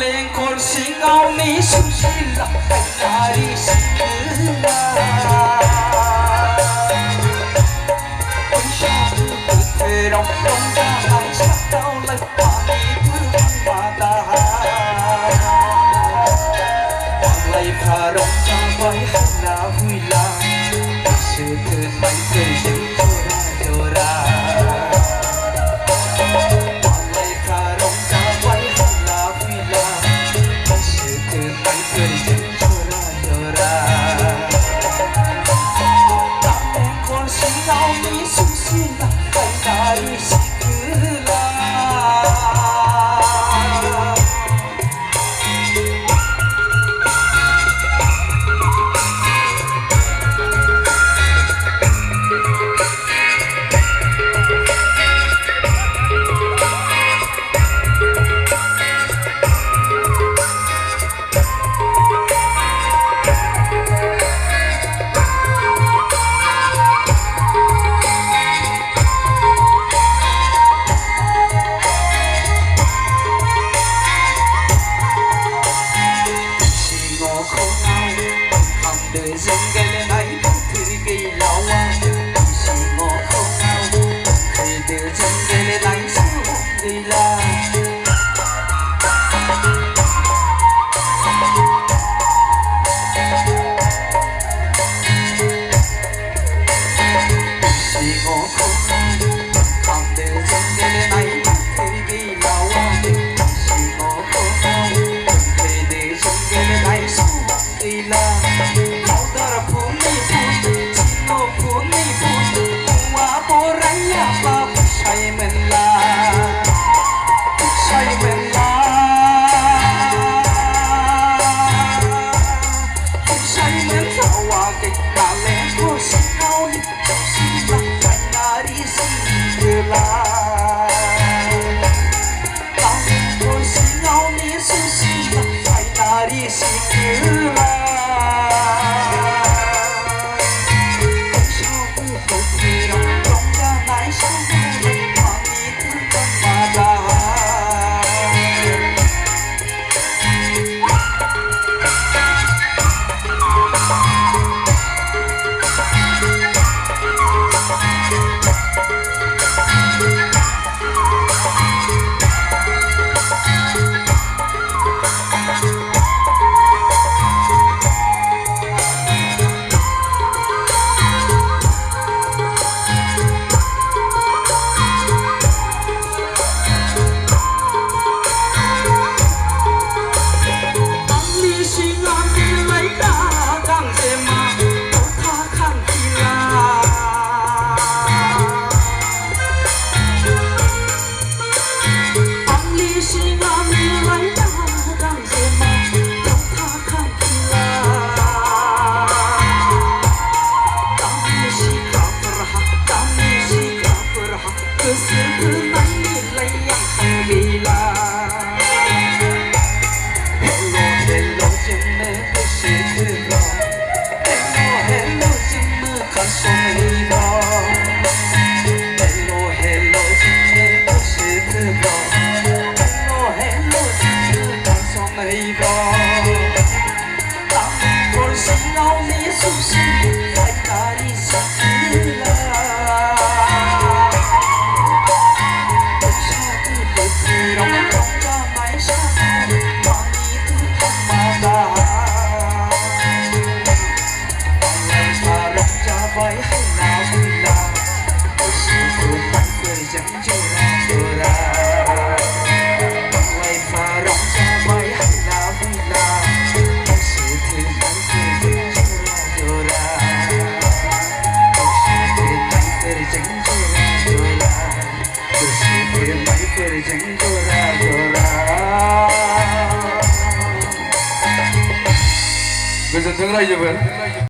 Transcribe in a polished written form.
lên 걸싱아오니 숨쉴라 날이 시끄라 Shabu từ rộng đông ra lại sắc đau lại hoa đi thứ văn hoa ta Hoàng lại phá rộng ra vai hát là vui là sự từ mạnh cười dừng cho ra Hoàng lại phá rộng ra vai hát là vui là sự từ mạnh cười dừng cho ra Con xin áo mi sung xin là phải nari sikula đời dân gây lên ấy thì gây lâu chỉ ngộ không nào thì đời dân gây lên ấy sao gây la chỉ ngộ không nào đời dân gây lên ấy thì gây lâu chỉ ngộ không nào thì đời dân gây lên ấy sao gây la Người dân thương đây rồi